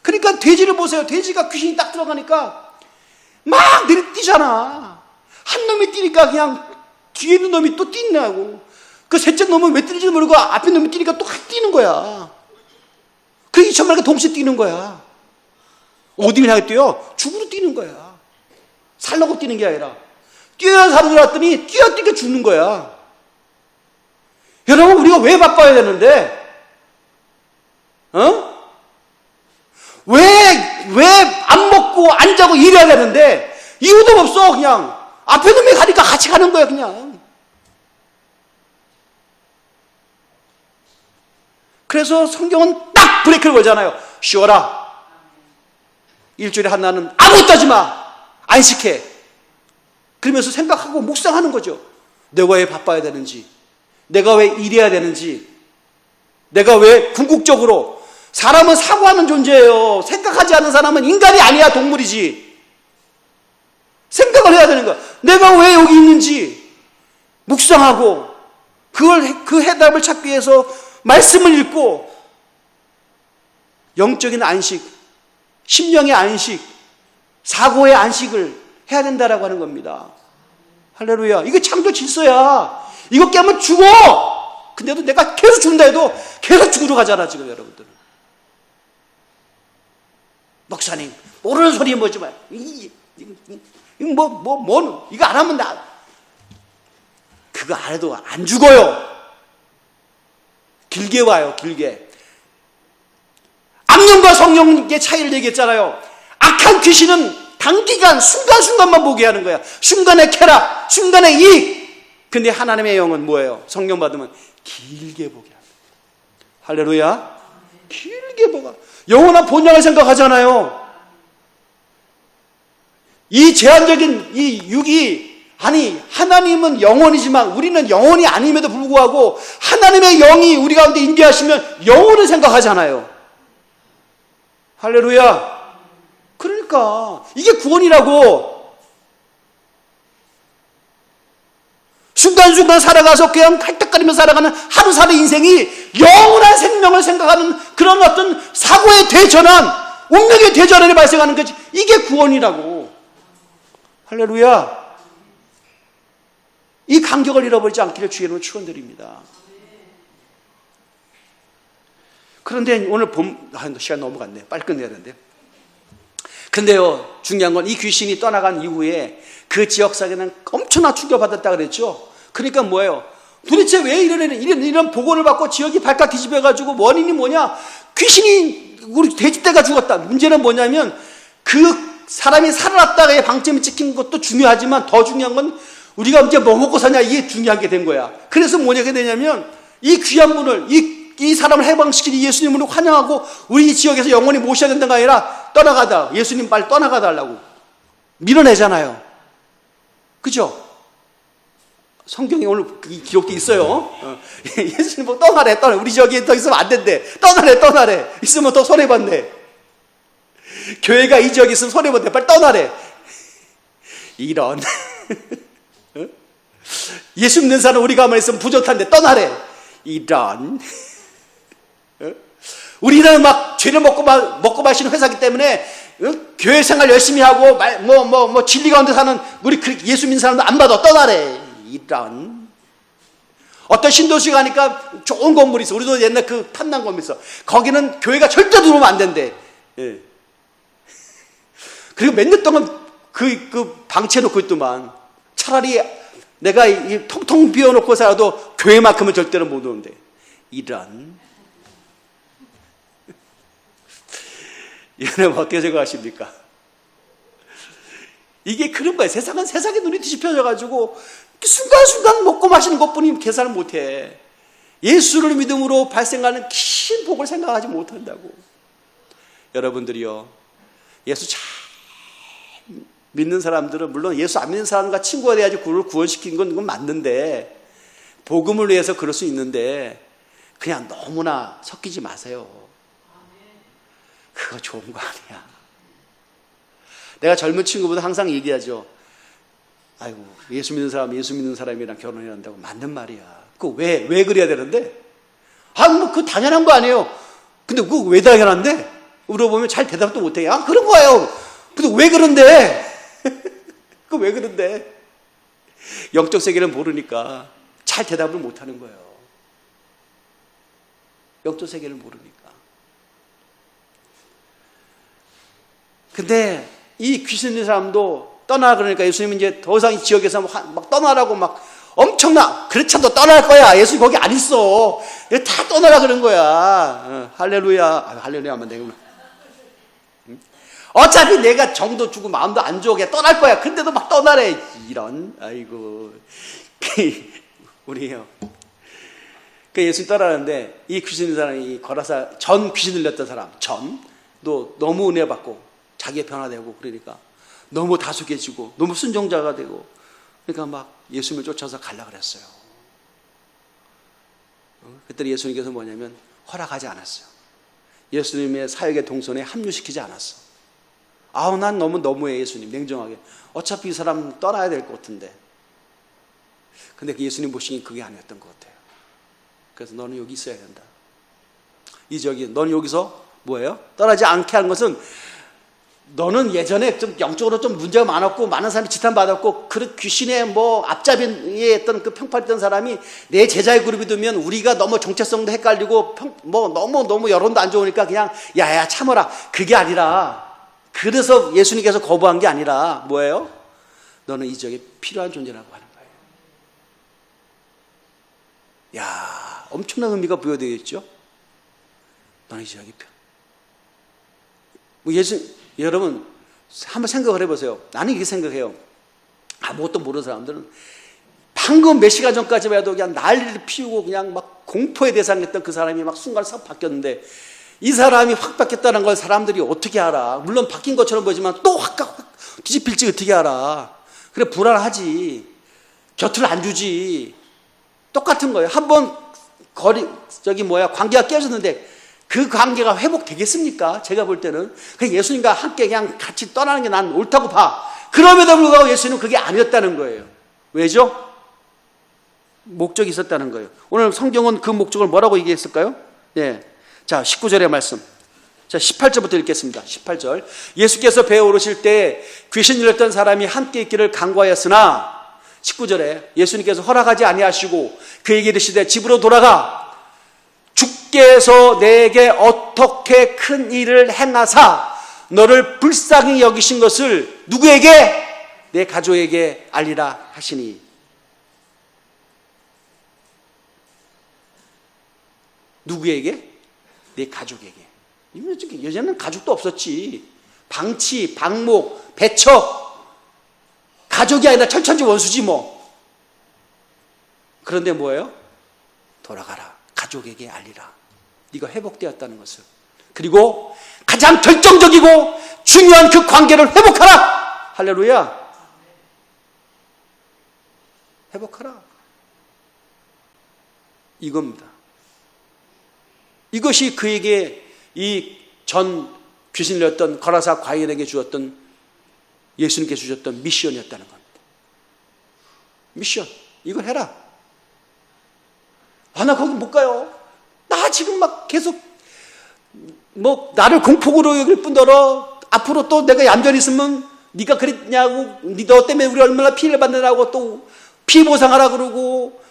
그러니까 돼지를 보세요. 돼지가 귀신이 딱 들어가니까 막 내리뛰잖아. 한 놈이 뛰니까 그냥 뒤에 있는 놈이 또 뛰냐고. 그 셋째 놈은 왜 뛰는지 모르고 앞에 놈이 뛰니까 또 뛰는 거야. 그 2,000마리가 동시에 뛰는 거야. 어디를 향해 뛰어? 죽으로 뛰는 거야. 살려고 뛰는 게 아니라. 뛰어야 살고 들어왔더니 뛰니까 죽는 거야. 여러분, 우리가 왜 바빠야 되는데? 왜 안 먹고 안 자고 일해야 되는데? 이유도 없어. 그냥 앞에 놈이 가니까 같이 가는 거야. 그냥. 그래서 성경은 딱 브레이크를 걸잖아요. 쉬어라. 일주일에 하나는 아무것도 하지 마. 안식해. 그러면서 생각하고 묵상하는 거죠. 내가 왜 바빠야 되는지, 내가 왜 일해야 되는지, 내가 왜 궁극적으로. 사람은 사고하는 존재예요. 생각하지 않는 사람은 인간이 아니야. 동물이지. 생각을 해야 되는 거야. 내가 왜 여기 있는지 묵상하고 그 해답을 찾기 위해서 말씀을 읽고 영적인 안식, 심령의 안식, 사고의 안식을 해야 된다라고 하는 겁니다. 할렐루야. 이게 창조 질서야. 이거 깨면 죽어. 근데도 내가 계속 죽는다 해도 계속 죽으러 가잖아, 지금 여러분들은. 목사님, 모르는 소리 뭐지 마. 이거 안 하면 그거 안 해도 안 죽어요. 길게 와요, 길게. 악령과 성령의 차이를 얘기했잖아요. 악한 귀신은 단기간, 순간순간만 보게 하는 거야. 순간의 쾌락, 순간의 이익. 근데 하나님의 영은 뭐예요? 성령 받으면 길게 보게 합니다. 할렐루야. 길게 보가. 영원한 본향을 생각하잖아요. 이 제한적인 이 육이, 아니, 하나님은 영원이지만 우리는 영원이 아님에도 불구하고 하나님의 영이 우리 가운데 임재하시면 영원을 생각하잖아요. 할렐루야. 그러니까 이게 구원이라고. 순간순간 살아가서 그냥 칼떡거리며 살아가는 하루살이 인생이 영원한 생명을 생각하는 그런 어떤 사고의 대전환, 운명의 대전환이 발생하는 거지. 이게 구원이라고. 할렐루야. 이 간격을 잃어버리지 않기를 주의로 축원드립니다. 그런데 오늘 시간 넘어갔네. 빨리 끝내야 되는데. 근데요, 중요한 건 이 귀신이 떠나간 이후에 그 지역사회는 엄청난 충격받았다 그랬죠. 그러니까 뭐예요? 도대체 왜 이런 보고를 받고 지역이 발칵 뒤집어가지고 원인이 뭐냐? 귀신이 우리 돼지떼가 죽었다. 문제는 뭐냐면 그 사람이 살아났다의 방점이 찍힌 것도 중요하지만 더 중요한 건 우리가 이제 뭐 먹고 사냐, 이게 중요한 게 된 거야. 그래서 뭐냐게 되냐면 이 귀한 분을, 이 사람을 해방시키는 예수님을 환영하고 우리 지역에서 영원히 모셔야 된다가 아니라 떠나가다, 예수님 빨리 떠나가 달라고 밀어내잖아요. 그죠? 성경에 오늘 이 기록도 있어요. 예수님 보고 떠나래. 우리 지역에 더 있으면 안 된대. 떠나래. 있으면 더 손해봤네. 교회가 이 지역에 있으면 손해봤네. 빨리 떠나래. 이런. 예수 믿는 사람 우리 가만히 있으면 부족한데 떠나래. 이런. 우리는 막 죄를 먹고 마시는 회사기 때문에 교회 생활 열심히 하고 진리 가운데 사는 우리 예수 믿는 사람도 안 받아. 떠나래. 이런. 어떤 신도시 가니까 좋은 건물이 있어. 우리도 옛날 그 탐난 건물 있어. 거기는 교회가 절대 들어오면 안 된대. 예. 그리고 몇 년 동안 그 방치해놓고 있더만. 차라리 내가 통통 비워놓고 살아도 교회만큼은 절대로 못 오는데. 이런. 여러분 어떻게 생각하십니까? 이게 그런 거예요. 세상은 세상에 눈이 뒤집혀져가지고 순간순간 먹고 마시는 것뿐이 계산을 못해. 예수를 믿음으로 발생하는 긴 복을 생각하지 못한다고. 여러분들이요, 예수 잘 믿는 사람들은, 물론 예수 안 믿는 사람과 친구가 돼야지 그를 구원시킨 건 맞는데, 복음을 위해서 그럴 수 있는데 그냥 너무나 섞이지 마세요. 그거 좋은 거 아니야. 내가 젊은 친구보다 항상 얘기하죠. 아이고, 예수 믿는 사람이랑 결혼해야 한다고. 맞는 말이야. 그거 왜 그래야 되는데? 뭐 그거 당연한 거 아니에요. 근데 그거 왜 당연한데? 물어보면 잘 대답도 못 해. 그런 거예요. 근데 왜 그런데? 그거 왜 그런데? 영적 세계를 모르니까 잘 대답을 못 하는 거예요. 영적 세계를 모르니까. 근데 이 귀신 있는 사람도 떠나라 그러니까 예수님은 이제 더 이상 이 지역에서 막 떠나라고 막 엄청나. 그렇지 않아도 떠날 거야. 예수 거기 안 있어. 다 떠나라 그런 거야. 할렐루야. 할렐루야 하면 되구나. 어차피 내가 정도 주고 마음도 안 좋게 떠날 거야. 근데도 막 떠나래. 이런. 아이고. 우리요. 그 예수님 따라하는데 이 귀신 있는 사람이 거라사 전 귀신 들렸던 사람 전도 너무 은혜 받고 자기의 변화되고 그러니까 너무 다숙해지고 너무 순종자가 되고 그러니까 막 예수님을 쫓아서 가려고 그랬어요. 그때 예수님께서 뭐냐면 허락하지 않았어요. 예수님의 사역의 동선에 합류시키지 않았어. 난 너무해 예수님. 냉정하게. 어차피 이 사람 떠나야 될 것 같은데. 근데 그 예수님 보시기엔 그게 아니었던 것 같아요. 그래서 너는 여기 있어야 된다. 너는 여기서 뭐예요? 떠나지 않게 하는 것은 너는 예전에 좀 영적으로 좀 문제가 많았고 많은 사람이 지탄받았고 그 귀신의 앞잡이에 있던 그 평판했던 사람이 내 제자의 그룹이 되면 우리가 너무 정체성도 헷갈리고 너무 여론도 안 좋으니까 그냥 야야 참아라. 그게 아니라 그래서 예수님께서 거부한 게 아니라 뭐예요? 너는 이 지역에 필요한 존재라고 하는 거예요. 야, 엄청난 의미가 부여되겠죠? 너는 이 지역에 여러분 한번 생각을 해보세요. 나는 이렇게 생각해요. 아무것도 모르는 사람들은 방금 몇 시간 전까지만 해도 그냥 난리를 피우고 그냥 막 공포의 대상이었던 그 사람이 막 순간 싹 바뀌었는데 이 사람이 확 바뀌었다는 걸 사람들이 어떻게 알아? 물론 바뀐 것처럼 보이지만 또 확 뒤집힐지 어떻게 알아? 그래 불안하지. 곁을 안 주지. 똑같은 거예요. 한번 관계가 깨졌는데 그 관계가 회복되겠습니까? 제가 볼 때는 그냥 예수님과 함께 그냥 같이 떠나는 게 난 옳다고 봐. 그럼에도 불구하고 예수님은 그게 아니었다는 거예요. 왜죠? 목적이 있었다는 거예요. 오늘 성경은 그 목적을 뭐라고 얘기했을까요? 예. 자, 19절의 말씀. 자, 18절부터 읽겠습니다. 18절. 예수께서 배에 오르실 때 귀신 들렸던 사람이 함께 있기를 간구하였으나 19절에 예수님께서 허락하지 아니하시고 그에게 이르시되 집으로 돌아가 주께서 내게 어떻게 큰 일을 행하사 너를 불쌍히 여기신 것을 누구에게? 내 가족에게 알리라 하시니. 누구에게? 내 가족에게. 예전에는 가족도 없었지. 방치, 방목, 배척. 가족이 아니라 철천지 원수지 뭐. 그런데 뭐예요? 돌아가라. 가족에게 알리라. 네가 회복되었다는 것을. 그리고 가장 결정적이고 중요한 그 관계를 회복하라. 할렐루야. 회복하라. 이겁니다. 이것이 그에게 이 전 귀신 들렸던 거라사 과인에게 주었던 예수님께 주셨던 미션이었다는 겁니다. 미션. 이걸 해라. 나 거기 못 가요. 나 지금 막 계속 나를 공폭으로 여길 뿐더러 앞으로 또 내가 얌전히 있으면 네가 그랬냐고 너 때문에 우리 얼마나 피해를 받느라고 또 피해 보상하라 그러고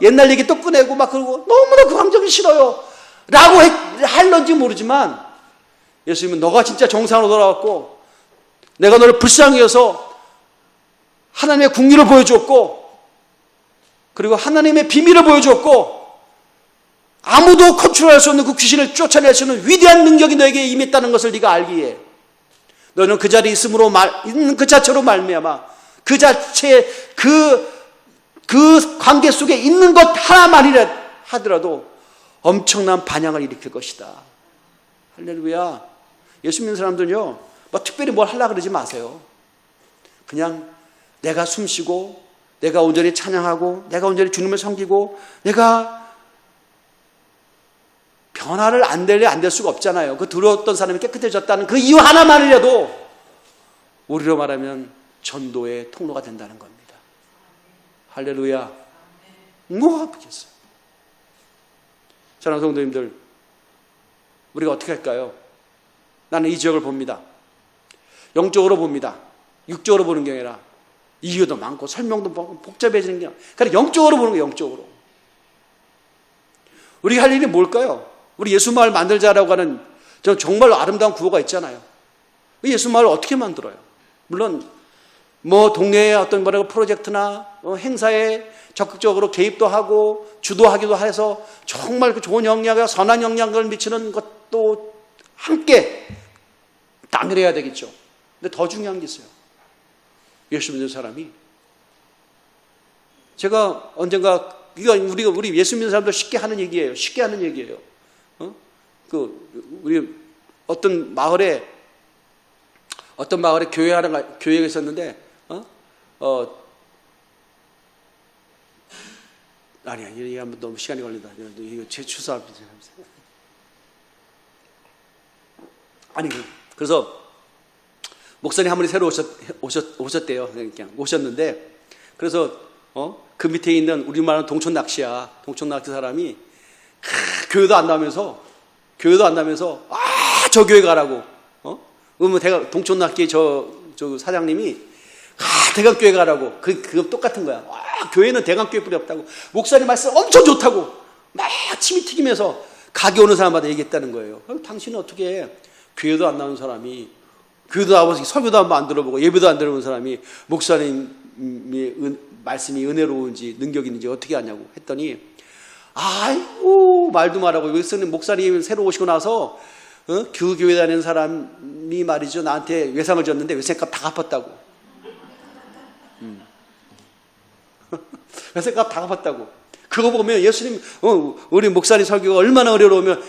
옛날 얘기 또 꺼내고 막 그러고 너무나 그 감정이 싫어요. 라고 할런지 모르지만 예수님은 너가 진짜 정상으로 돌아왔고 내가 너를 불쌍히 여서 하나님의 국리를 보여주었고 그리고 하나님의 비밀을 보여줬고 아무도 컨트롤할 수 없는 그 귀신을 쫓아낼 수 있는 위대한 능력이 너에게 임했다는 것을 네가 알기에 너는 그 자리에 있음으로 있는 그 자체로 말미암아 그 자체의 그 관계 속에 있는 것 하나만이라 하더라도 엄청난 반향을 일으킬 것이다. 할렐루야. 예수 믿는 사람들은요, 뭐 특별히 뭘 하려고 그러지 마세요. 그냥 내가 숨쉬고 내가 온전히 찬양하고 내가 온전히 주님을 섬기고 내가 변화를 안 될 수가 없잖아요. 그 들어왔던 사람이 깨끗해졌다는 그 이유 하나만이라도 우리로 말하면 전도의 통로가 된다는 겁니다. 할렐루야. 뭐가 아프겠어요. 사랑하는 성도님들, 우리가 어떻게 할까요? 나는 이 지역을 봅니다. 영적으로 봅니다. 육적으로 보는 게 아니라 이유도 많고 설명도 복잡해지는 게 아니라 그러니까 영적으로 보는 거예요. 영적으로. 우리가 할 일이 뭘까요? 우리 예수마을 만들자라고 하는 정말 아름다운 구호가 있잖아요. 예수마을 어떻게 만들어요? 물론 뭐 동네의 어떤 프로젝트나 행사에 적극적으로 개입도 하고 주도하기도 해서 정말 그 좋은 영향과 선한 영향을 미치는 것도 함께 당연해야 되겠죠. 근데 더 중요한 게 있어요. 예수 믿는 사람이 제가 언젠가 우리 예수 믿는 사람들 쉽게 하는 얘기예요. 쉽게 하는 얘기예요. 우리 어떤 마을에 교회가 있었는데 아니야, 이게 한번 너무 시간이 걸린다. 이거 제 추수할 때 아니 그래서 목사님 한 분이 새로 오셨대요. 그냥 오셨는데 그래서 그 밑에 있는 우리말은 동촌 낚시야. 동촌 낚시 사람이 교회도 안 나면서 저 교회 가라고. 그러면 동촌 낚시 저 사장님이 대강교회 가라고. 그거 똑같은 거야. 교회는 대강교회뿐이 없다고. 목사님 말씀 엄청 좋다고. 막 침이 튀기면서 가게 오는 사람마다 얘기했다는 거예요. 당신은 어떻게 교회도 안 나오는 사람이 교회도 나와서 설교도 한번 안 들어보고 예배도 안 들어본 사람이 목사님의 말씀이 은혜로운지 능력이 있는지 어떻게 아냐고 했더니 아이고 말도 말하고 목사님 새로 오시고 나서 그 교회 다니는 사람이 말이죠 나한테 외상을 줬는데 외상값 다 갚았다고. 외상값 다 갚았다고. 그거 보면 예수님 우리 목사님 설교가 얼마나 어려우면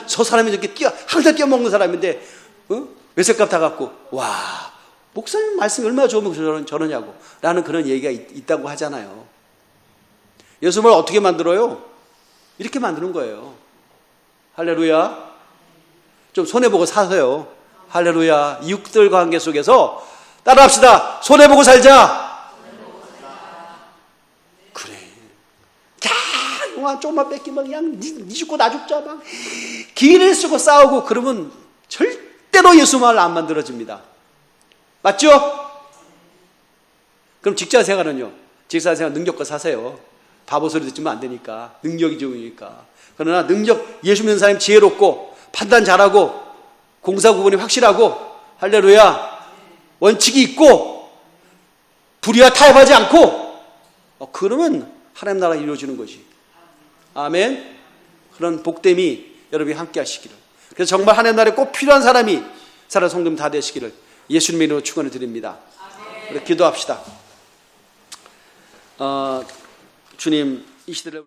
저 사람이 이렇게 항상 뛰어먹는 사람인데 외상값 다 갚고 와 목사님 말씀이 얼마나 좋으면 저러냐고 라는 그런 얘기가 있다고 하잖아요. 예수님을 어떻게 만들어요? 이렇게 만드는 거예요. 할렐루야. 좀 손해보고 사세요. 할렐루야. 이웃들 관계 속에서 따라합시다. 손해보고 살자. 그래. 조금만 뺏기면 그냥 니 죽고 나 죽자 막 기를 쓰고 싸우고 그러면 절대로 예수마을 안 만들어집니다. 맞죠? 그럼 직장생활은요? 직장생활 능력과 사세요. 바보 소리 듣지면 안 되니까. 능력이 좋으니까. 그러나 예수 믿는 사람이 지혜롭고 판단 잘하고 공사 구분이 확실하고 할렐루야 원칙이 있고 불의와 타협하지 않고 그러면 하나님 나라가 이루어지는 거지. 아멘. 그런 복됨이 여러분이 함께 하시기를. 그래서 정말 하나님 나라에 꼭 필요한 사람이 사랑 성도님 다 되시기를 예수님의 이름으로 축원을 드립니다. 우리 기도합시다. 주님 이 시대를